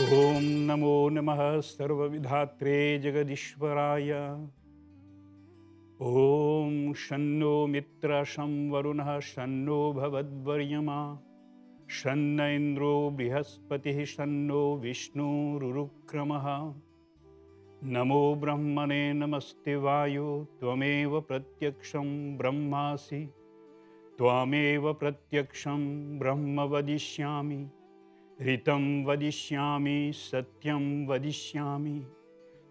ओम नमो नमः सर्वविधात्रे जगदीश्वराय। ओम शन्नो मित्र शं वरुणः शन्नो भवद्वर्यमा शन्न इंद्रो बृहस्पतिः शन्नो विष्णुरुक्रमः। नमो ब्रह्मणे नमस्ते वायो त्वमेव प्रत्यक्षं ब्रह्मासि त्वमेव प्रत्यक्षं ब्रह्म वदिष्यामि ऋतं वदिष्यामि सत्यं वदिष्यामि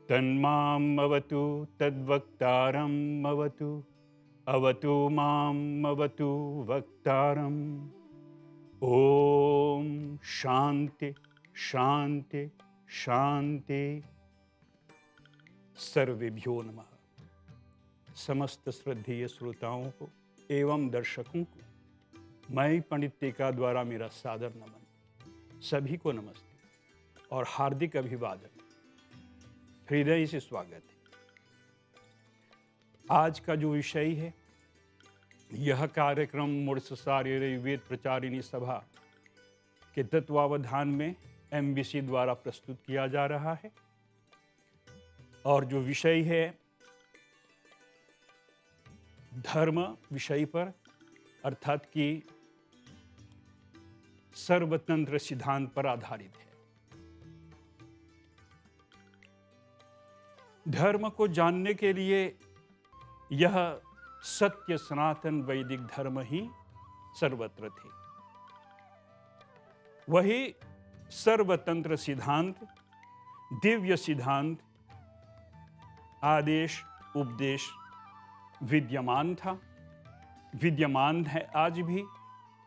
तन्माम् अवतु तद्वक्तारम् अवतु अवतु माम् अवतु वक्तारम्। ओम शांति शांति शांति। सर्वेभ्यो नमः। समस्त श्रद्धेय श्रोताओं को एवं दर्शकों को मैं पंडित टीका द्वारा मेरा सादर नमन। सभी को नमस्ते और हार्दिक अभिवादन, हृदय से स्वागत है। आज का जो विषय है, यह कार्यक्रम मुर्ससार्य वेद प्रचारिणी सभा के तत्वावधान में MBC द्वारा प्रस्तुत किया जा रहा है। और जो विषय है धर्म विषय पर, अर्थात कि सर्वतंत्र सिद्धांत पर आधारित है। धर्म को जानने के लिए यह सत्य सनातन वैदिक धर्म ही सर्वत्र थे। वही सर्वतंत्र सिद्धांत, दिव्य सिद्धांत, आदेश उपदेश विद्यमान था, विद्यमान है आज भी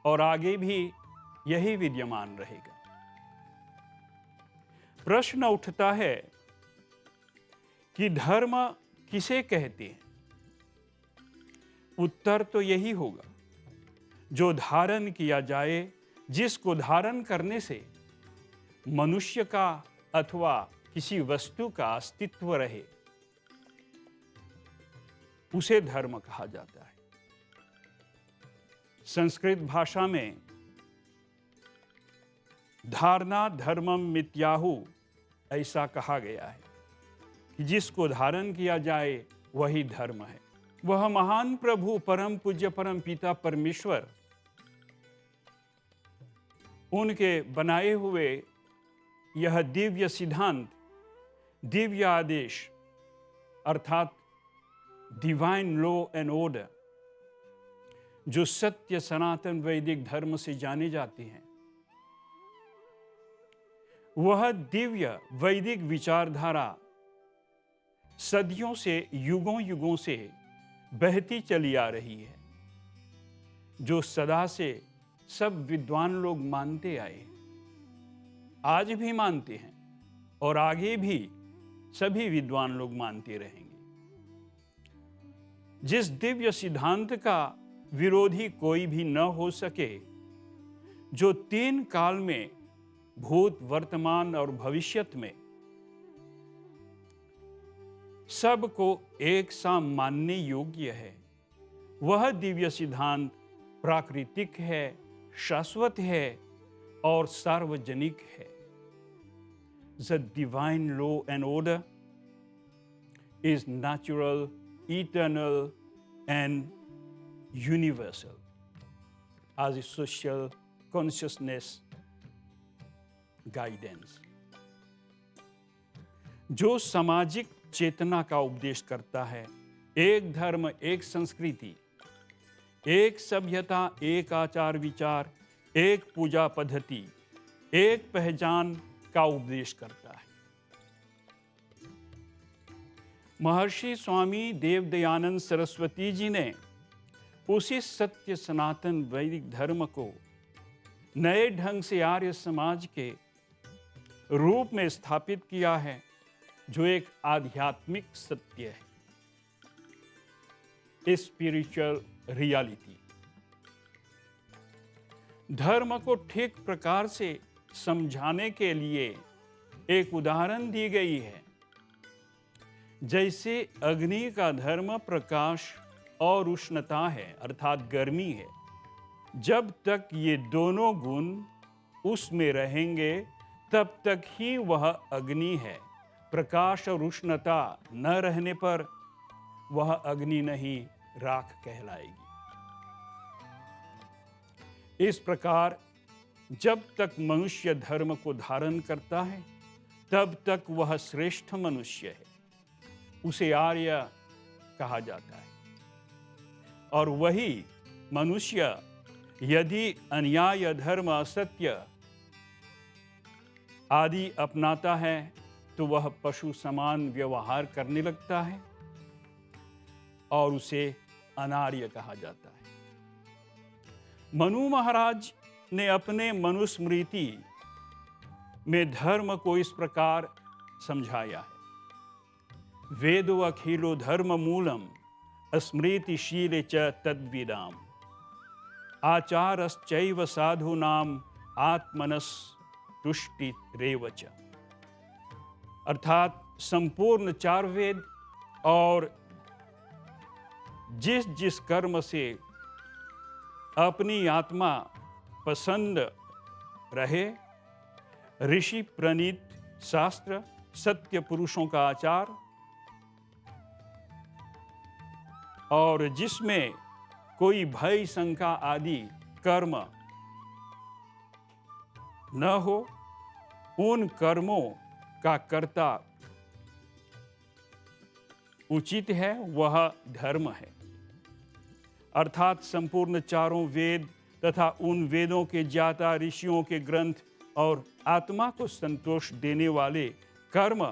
और आगे भी यही विद्यमान रहेगा। प्रश्न उठता है कि धर्म किसे कहते हैं? उत्तर तो यही होगा, जो धारण किया जाए, जिसको धारण करने से मनुष्य का अथवा किसी वस्तु का अस्तित्व रहे, उसे धर्म कहा जाता है। संस्कृत भाषा में धारणा धर्मम मिथ्याहु ऐसा कहा गया है कि जिसको धारण किया जाए वही धर्म है। वह महान प्रभु परम पूज्य परम पिता परमेश्वर, उनके बनाए हुए यह दिव्य सिद्धांत, दिव्य आदेश अर्थात डिवाइन लॉ एंड ऑर्डर, जो सत्य सनातन वैदिक धर्म से जाने जाते हैं, वह दिव्य वैदिक विचारधारा सदियों से, युगों युगों से बहती चली आ रही है, जो सदा से सब विद्वान लोग मानते आए हैं, आज भी मानते हैं और आगे भी सभी विद्वान लोग मानते रहेंगे। जिस दिव्य सिद्धांत का विरोधी कोई भी न हो सके, जो 3 काल में, भूत वर्तमान और भविष्यत में, सबको एक सा मानने योग्य है, वह दिव्य सिद्धांत प्राकृतिक है, शाश्वत है और सार्वजनिक है। The divine law and order is natural, eternal and universal as a social consciousness guidance, जो सामाजिक चेतना का उपदेश करता है। एक धर्म, एक संस्कृति, एक सभ्यता, एक आचार विचार, एक पूजा पद्धति, एक पहचान का उपदेश करता है। महर्षि स्वामी देवदयानंद सरस्वती जी ने उसी सत्य सनातन वैदिक धर्म को नए ढंग से आर्य समाज के रूप में स्थापित किया है, जो एक आध्यात्मिक सत्य है, स्पिरिचुअल रियलिटी। धर्म को ठीक प्रकार से समझाने के लिए एक उदाहरण दी गई है। जैसे अग्नि का धर्म प्रकाश और उष्णता है, अर्थात गर्मी है। जब तक ये दोनों गुण उसमें रहेंगे तब तक ही वह अग्नि है। प्रकाश और उष्णता न रहने पर वह अग्नि नहीं, राख कहलाएगी। इस प्रकार जब तक मनुष्य धर्म को धारण करता है तब तक वह श्रेष्ठ मनुष्य है, उसे आर्य कहा जाता है। और वही मनुष्य यदि अन्याय, धर्म, असत्य आदि अपनाता है तो वह पशु समान व्यवहार करने लगता है और उसे अनार्य कहा जाता है। मनु महाराज ने अपने मनुस्मृति में धर्म को इस प्रकार समझाया है। वेदो अखिलो धर्म मूलम स्मृतिशीले च तद्विदाम आचारश्चैव साधूनाम आत्मनस तुष्टि रेवच। अर्थात संपूर्ण चार वेद और जिस जिस कर्म से अपनी आत्मा पसंद रहे, ऋषि प्रणीत शास्त्र, सत्य पुरुषों का आचार, और जिसमें कोई भय, शंका आदि कर्म न हो, उन कर्मों का कर्ता उचित है, वह धर्म है। अर्थात संपूर्ण चारों वेद तथा उन वेदों के ज्ञाता ऋषियों के ग्रंथ और आत्मा को संतोष देने वाले कर्म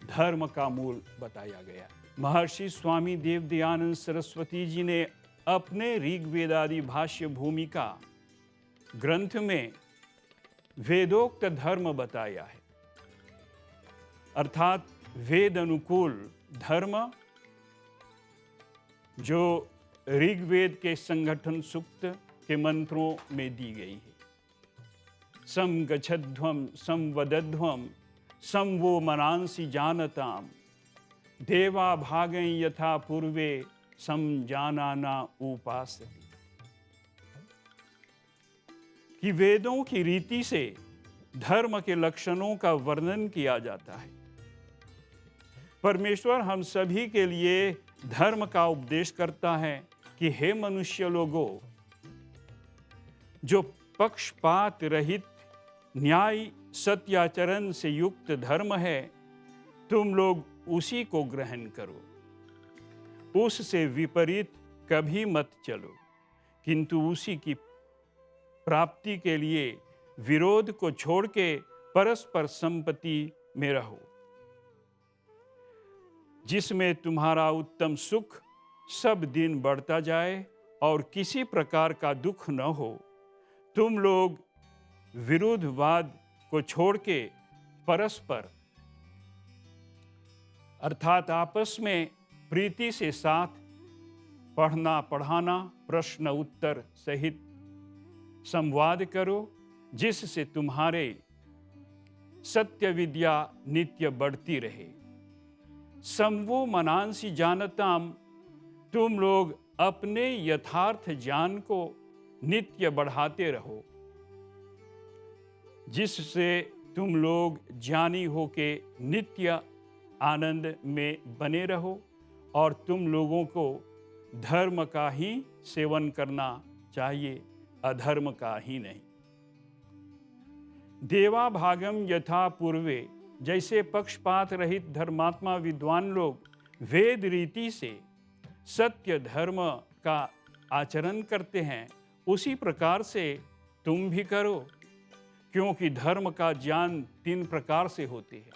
धर्म का मूल बताया गया। महर्षि स्वामी देवदयानंद सरस्वती जी ने अपने ऋग्वेदादि भाष्य भूमिका ग्रंथ में वेदोक्त धर्म बताया है। अर्थात वेद अनुकूल धर्म जो ऋग्वेद के संगठन सूक्त के मंत्रों में दी गई है। सम गच्छध्वम सम वदध्वम सम वो मनांसि जानताम देवा भागं यथा पूर्वे सम जानाना उपासति। कि वेदों की रीति से धर्म के लक्षणों का वर्णन किया जाता है। परमेश्वर हम सभी के लिए धर्म का उपदेश करता है कि हे मनुष्य लोगों, जो पक्षपात रहित न्याय सत्याचरण से युक्त धर्म है, तुम लोग उसी को ग्रहण करो। उससे विपरीत कभी मत चलो, किंतु उसी की प्राप्ति के लिए विरोध को छोड़ के परस्पर संपत्ति में रहो, जिसमें तुम्हारा उत्तम सुख सब दिन बढ़ता जाए और किसी प्रकार का दुख न हो। तुम लोग विरोधवाद को छोड़ के परस्पर अर्थात आपस में प्रीति से साथ पढ़ना पढ़ाना, प्रश्न उत्तर सहित संवाद करो, जिससे तुम्हारे सत्य विद्या नित्य बढ़ती रहे। समवो मनांसि जानताम, तुम लोग अपने यथार्थ ज्ञान को नित्य बढ़ाते रहो, जिससे तुम लोग ज्ञानी होके नित्य आनंद में बने रहो और तुम लोगों को धर्म का ही सेवन करना चाहिए, अधर्म का ही नहीं। देवा भागम यथा पूर्वे, जैसे पक्षपात रहित धर्मात्मा विद्वान लोग वेद रीति से सत्य धर्म का आचरण करते हैं, उसी प्रकार से तुम भी करो, क्योंकि धर्म का ज्ञान 3 प्रकार से होते हैं।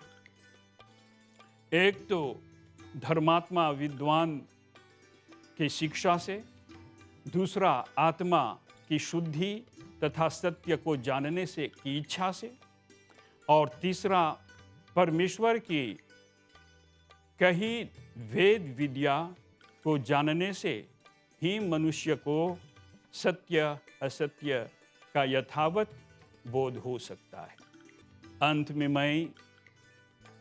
एक तो धर्मात्मा विद्वान की शिक्षा से, दूसरा आत्मा की शुद्धि तथा सत्य को जानने से की इच्छा से, और तीसरा परमेश्वर की कही वेद विद्या को जानने से ही मनुष्य को सत्य असत्य का यथावत बोध हो सकता है। अंत में मैं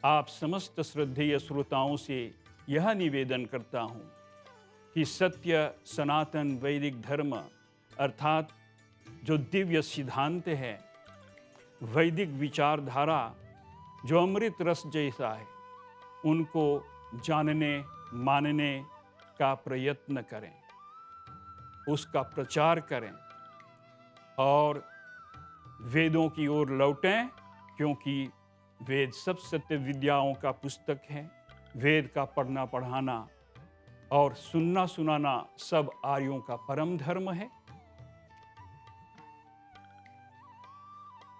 आप समस्त श्रद्धेय श्रोताओं से यह निवेदन करता हूँ कि सत्य सनातन वैदिक धर्म अर्थात जो दिव्य सिद्धांत है, वैदिक विचारधारा जो अमृत रस जैसा है, उनको जानने मानने का प्रयत्न करें, उसका प्रचार करें और वेदों की ओर लौटें, क्योंकि वेद सब सत्य विद्याओं का पुस्तक है। वेद का पढ़ना पढ़ाना और सुनना सुनाना सब आर्यों का परम धर्म है।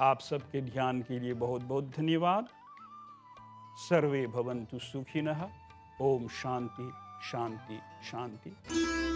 आप सबके ध्यान के लिए बहुत बहुत धन्यवाद। सर्वे भवन्तु सुखिनः। ओम शांति शांति शांति।